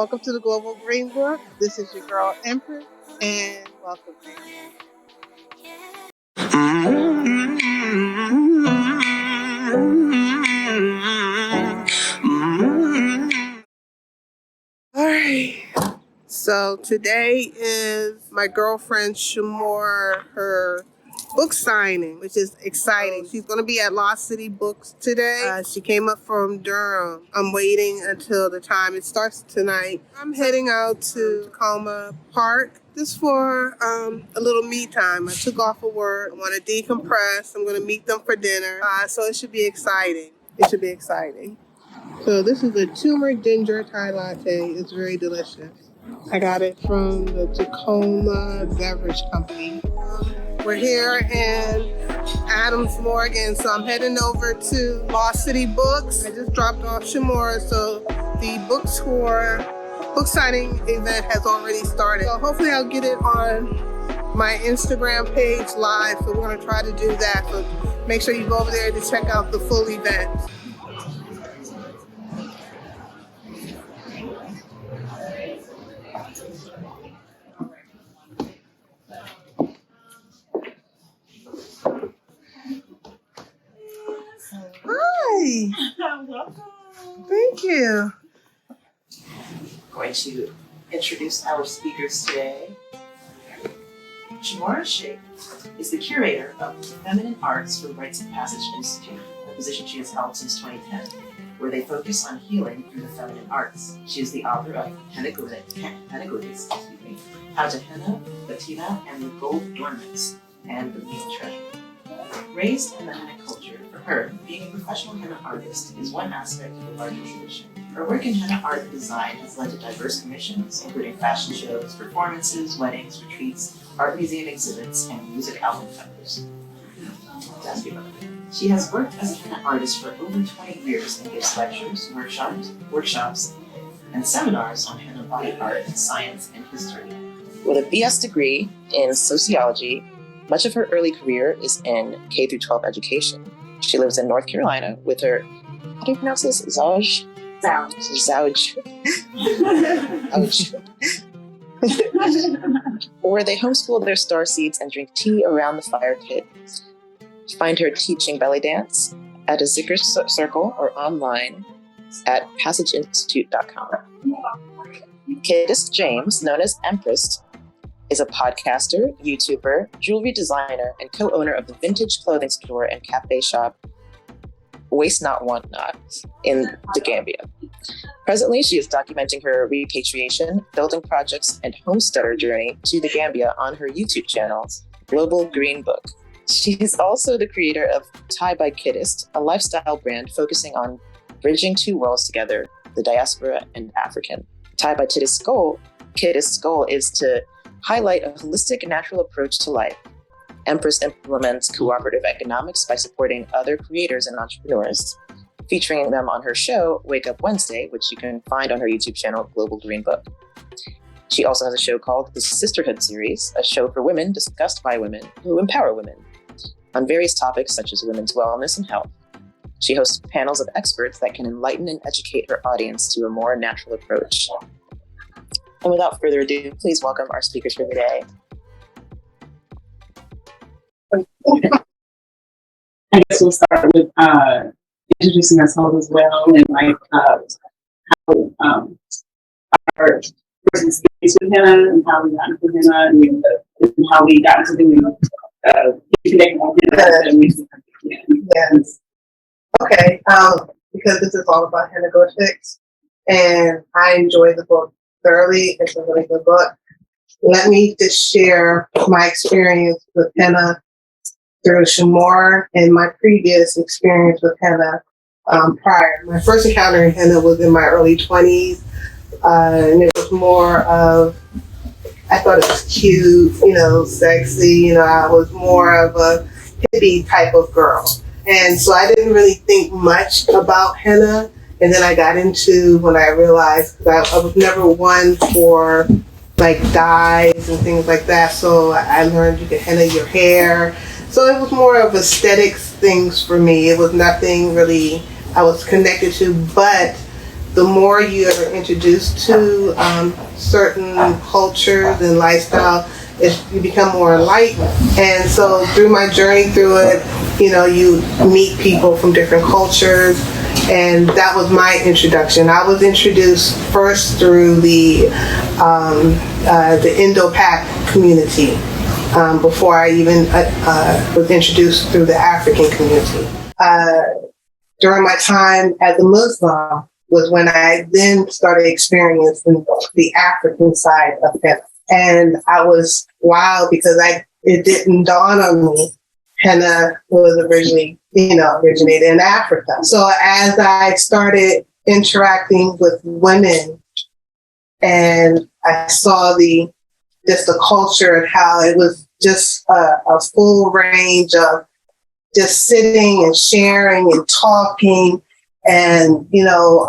Welcome to the Global Green Book. This is your girl, Empress, and welcome. All right. So today is my girlfriend Shamor, her book signing, which is exciting. She's going to be at Lost City Books today. She came up from Durham. I'm waiting until the time it starts tonight. I'm heading out to Tacoma Park just for a little me time. I took off of work. I want to decompress. I'm going to meet them for dinner. So it should be exciting. So this is a turmeric ginger Thai latte. It's very delicious. I got it from the Tacoma Beverage Company. We're here in Adams Morgan, so I'm heading over to Lost City Books. I just dropped off Shamora, so the book signing event has already started. So hopefully I'll get it on my Instagram page live, so we're going to try to do that. So make sure you go over there to check out the full event. Hi. Welcome. Thank you. I'm going to introduce our speakers today. Shamora Sheikh is the curator of feminine arts for the Rites of Passage Institute, a position she has held since 2010, where they focus on healing through the feminine arts. She is the author of Hennaglyphics, How to Henna, Latina, and the Gold Ornaments, and the Meal Treasure. Raised in the henna culture, for her, being a professional henna artist is one aspect of the larger tradition. Her work in henna art and design has led to diverse commissions, including fashion shows, performances, weddings, retreats, art museum exhibits, and music album covers. She has worked as a henna artist for over 20 years and gives lectures, workshops, and seminars on henna body art, science, and history. With a BS degree in sociology, much of her early career is in K-12 education. She lives in North Carolina with her, how do you pronounce this? Zauj? Zauj. Where they homeschool their star seeds and drink tea around the fire pit. Find her teaching belly dance at a Zikr circle or online at passageinstitute.com. Kiddist James, known as Empress, is a podcaster, YouTuber, jewelry designer, and co-owner of the vintage clothing store and cafe shop Waste Not Want Not in the Gambia. Presently, she is documenting her repatriation, building projects, and homesteader journey to the Gambia on her YouTube channel, Global Green Book. She is also the creator of Thai by Kiddist, a lifestyle brand focusing on bridging two worlds together, the diaspora and African. Thai by Kiddist's goal is to highlight a holistic, natural approach to life. Empress implements cooperative economics by supporting other creators and entrepreneurs, featuring them on her show, Wake Up Wednesday, which you can find on her YouTube channel, Global Green Book. She also has a show called The Sisterhood Series, a show for women discussed by women who empower women on various topics such as women's wellness and health. She hosts panels of experts that can enlighten and educate her audience to a more natural approach. And without further ado, please welcome our speakers for today. I guess we'll start with introducing ourselves as well, and how our person speaks with Henna, and how we got into Henna, and how we got into doing connecting on Henna. Yes. Okay. Because this is all about Hennaglyphics, and I enjoy the book thoroughly. It's a really good book. Let me just share my experience with henna through Shamor and my previous experience with henna prior. My first encounter in henna was in my early 20s, and it was more of, I thought it was cute, sexy, I was more of a hippie type of girl. And so I didn't really think much about henna. And then I got into when I realized that I was never one for like dyes and things like that. So I learned you could henna your hair. So it was more of aesthetics things for me. It was nothing really I was connected to, but the more you're introduced to certain cultures and lifestyle, you become more enlightened. And so through my journey through it, you meet people from different cultures, and that was my introduction. I was introduced first through the Indo-Pak community before I even was introduced through the African community. During my time as a Muslim was when I then started experiencing the African side of Henna. And I was wild because it didn't dawn on me. Henna was originated in Africa. So as I started interacting with women and I saw the culture and how it was just a full range of just sitting and sharing and talking, and you're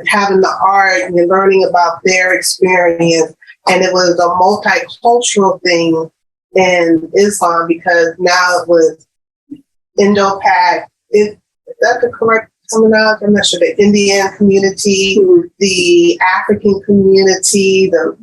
having the art and you're learning about their experience, and it was a multicultural thing in Islam because now it was Indo-Pak. Is that the correct terminology? I'm not sure. The Indian community, the African community, the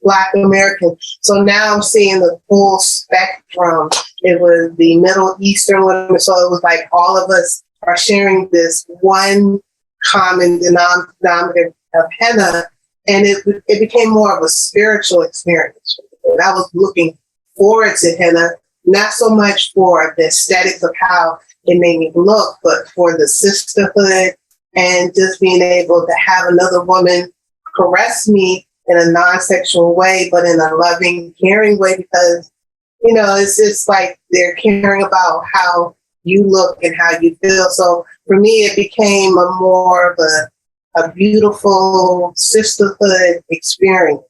Black American. So now I'm seeing the full spectrum. It was the Middle Eastern women. So it was like all of us are sharing this one common denominator of henna. And it became more of a spiritual experience. And I was looking forward to henna, not so much for the aesthetics of how it made me look, but for the sisterhood and just being able to have another woman caress me in a non-sexual way, but in a loving, caring way, because, it's just like they're caring about how you look and how you feel. So for me, it became a more of a beautiful sisterhood experience.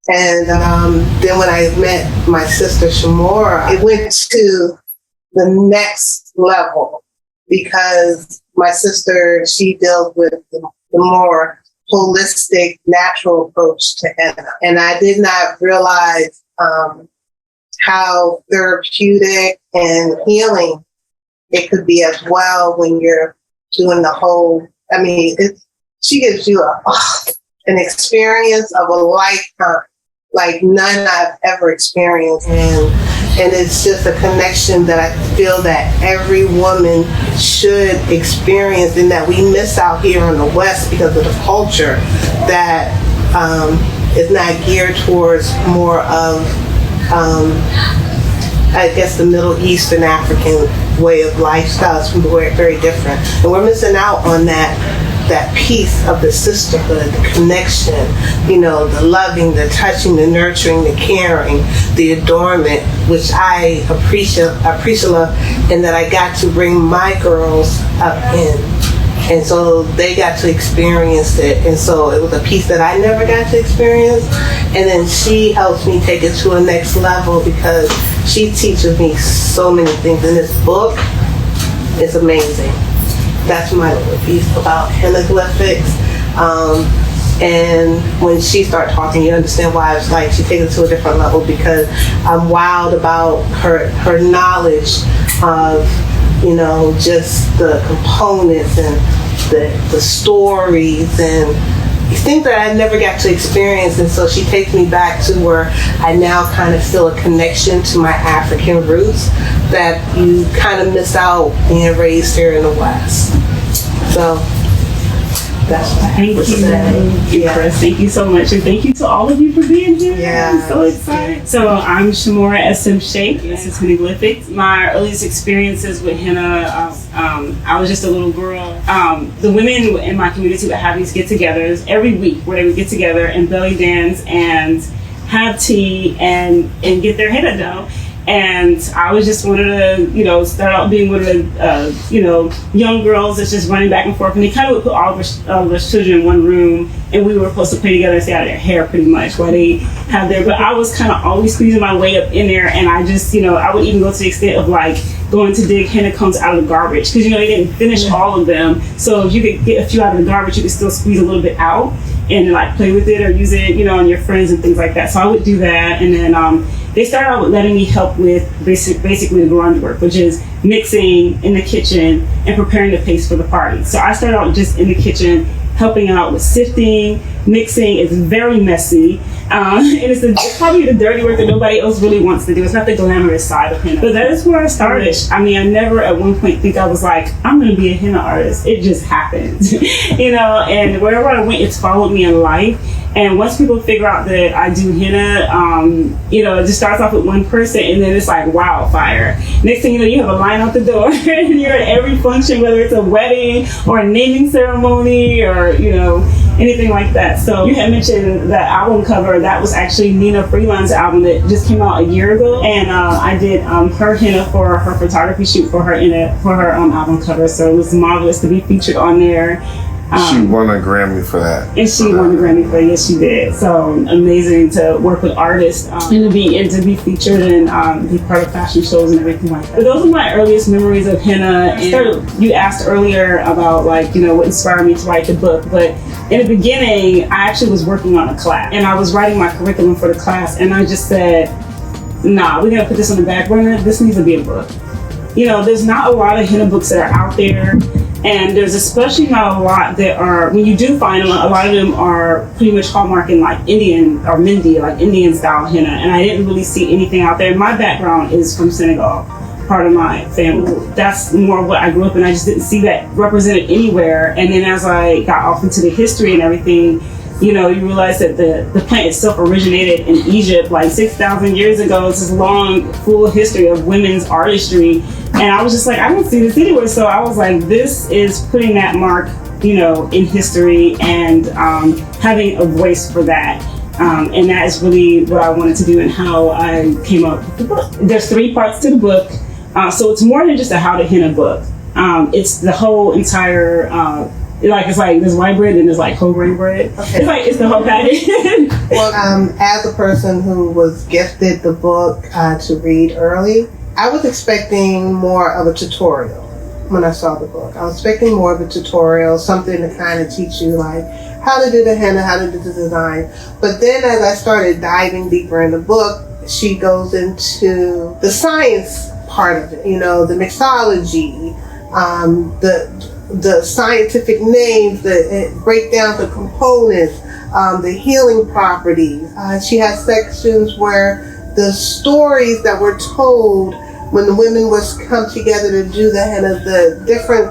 And then when I met my sister Shamora, it went to the next level because my sister, she deals with the more holistic, natural approach to henna. And I did not realize how therapeutic and healing it could be as well when you're doing the whole, she gives you an experience of a lifetime like none I've ever experienced. And it's just a connection that I feel that every woman should experience, and that we miss out here in the West because of the culture that is not geared towards more of, I guess, the Middle Eastern African way of lifestyle. It's very different. And we're missing out on that piece of the sisterhood, the connection, the loving, the touching, the nurturing, the caring, the adornment, which I appreciate, and that I got to bring my girls up in. And so they got to experience it. And so it was a piece that I never got to experience. And then she helps me take it to a next level because she teaches me so many things. And this book is amazing. That's my little piece about Hennaglyphics. And when she started talking, you understand why it's like she takes it to a different level, because I'm wild about her knowledge of, just the components and the stories and things that I never got to experience. And so she takes me back to where I now kind of feel a connection to my African roots that you kind of miss out being raised here in the West. So that's what I have to say. Chris, thank you so much, and thank you to all of you for being here. Yeah. I'm so excited. So I'm Shamora SM Sheikh. This is Hennaglyphics. My earliest experiences with henna, I was just a little girl. The women in my community would have these get-togethers every week where they would get together and belly dance and have tea and get their henna done. And I was just one of the, start out being one of the, young girls that's just running back and forth. And they kind of would put all of us children in one room, and we were supposed to play together and stay out of their hair pretty much while they have their, but I was kind of always squeezing my way up in there. And I just, I would even go to the extent of like going to dig henna cones out of the garbage. Because, they didn't finish all of them. So if you could get a few out of the garbage, you could still squeeze a little bit out and like play with it or use it, on your friends and things like that. So I would do that. And then, they started out with letting me help with basically the grunge work, which is mixing in the kitchen and preparing the paste for the party. So I started out just in the kitchen helping out with sifting, mixing. It's very messy. And it's probably the dirty work that nobody else really wants to do. It's not the glamorous side of henna. But that is where I started. I mean, I never at one point think I was like, I'm going to be a henna artist. It just happened, and wherever I went, it's followed me in life. And once people figure out that I do henna, it just starts off with one person and then it's like wildfire. Next thing you know, you have a line out the door and you're at every function, whether it's a wedding or a naming ceremony or, anything like that. So you had mentioned that album cover. That was actually Nina Freeland's album that just came out a year ago. And I did her henna for her photography shoot for her album cover. So it was marvelous to be featured on there. She won a Grammy for that. And she won the Grammy for it. Yes, she did. So amazing to work with artists and to be featured and be part of fashion shows and everything like that. But those are my earliest memories of henna. And you asked earlier about what inspired me to write the book. But in the beginning, I actually was working on a class and I was writing my curriculum for the class. And I just said, nah, we're going to put this on the back burner. This needs to be a book. There's not a lot of henna books that are out there. And there's especially not a lot that are, when you do find them, a lot of them are pretty much hallmarking like Indian or Mindi, like Indian style henna. And I didn't really see anything out there. My background is from Senegal, part of my family. That's more what I grew up in. I just didn't see that represented anywhere. And then as I got off into the history and everything, you realize that the plant itself originated in Egypt like 6,000 years ago. It's this long, full history of women's artistry. And I was just like, I don't see this anywhere. So I was like, this is putting that mark, in history and having a voice for that. And that is really what I wanted to do and how I came up with the book. There's 3 parts to the book. So it's more than just a how to henna book. It's the whole entire, it's like there's white bread and there's like whole grain bread. Okay. It's the whole package. Well, as a person who was gifted the book to read early, I was expecting more of a tutorial when I saw the book. I was expecting more of a tutorial, something to kind of teach you like how to do the henna, how to do the design. But then as I started diving deeper in the book, she goes into the science part of it, the mixology, the scientific names, the breakdowns of components, the healing properties. She has sections where the stories that were told when the women was come together to do the henna, the different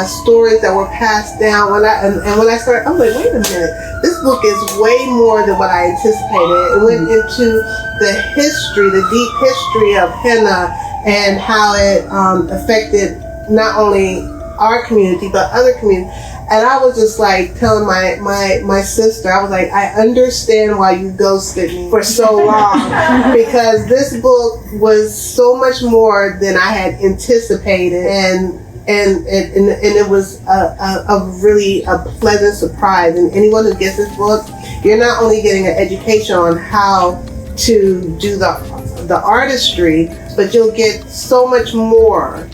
stories that were passed down. When I started, I'm like, wait a minute, this book is way more than what I anticipated. It went into the history, the deep history of henna and how it affected not only our community but other communities. And I was just like telling my sister, I was like, I understand why you ghosted me for so long because this book was so much more than I had anticipated, and it was a really pleasant surprise. And anyone who gets this book, you're not only getting an education on how to do the artistry, but you'll get so much more.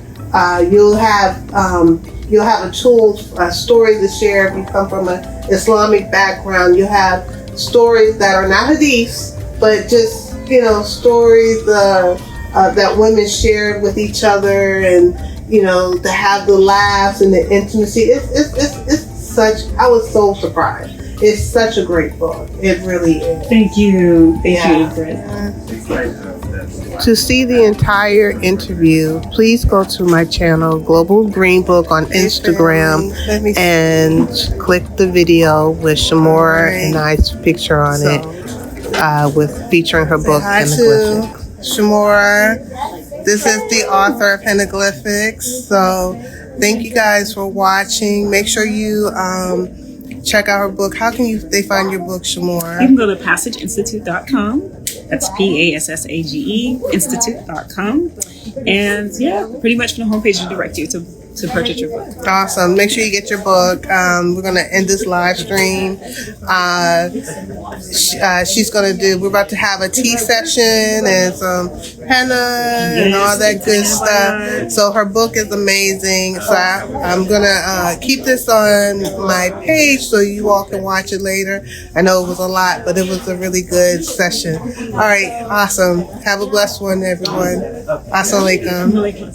You'll have a tool, a story to share if you come from an Islamic background. You have stories that are not hadiths, but just, stories that women shared with each other and, to have the laughs and the intimacy. It's such, I was so surprised. It's such a great book. It really is. Thank you. Thank you. To see the entire interview, please go to my channel, Global Green Book on Instagram, and click the video with Shamora and I's picture on it, with featuring her book, Hennaglyphics. Shamora, this is the author of Hennaglyphics. So thank you guys for watching. Make sure you check out her book. How can they find your book, Shamora? You can go to passageinstitute.com. That's PASSAGE Institute.com. And pretty much from the homepage will direct you to purchase your book. Awesome. Make sure you get your book. We're going to end this live stream. We're about to have a tea session and some henna and all that good stuff. So her book is amazing. So I'm going to keep this on my page so you all can watch it later. I know it was a lot, but it was a really good session. All right. Awesome. Have a blessed one, everyone. Assalamu alaikum.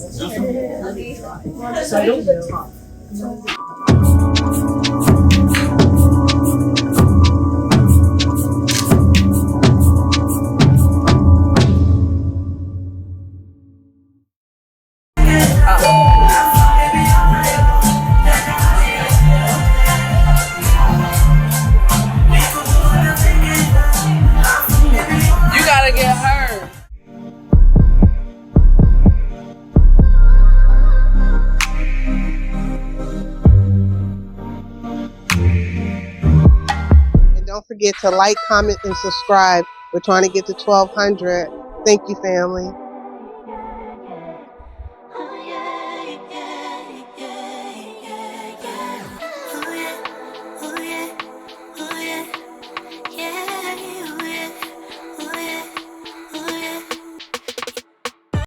forget to like, comment, and subscribe. We're trying to get to 1,200. Thank you, family.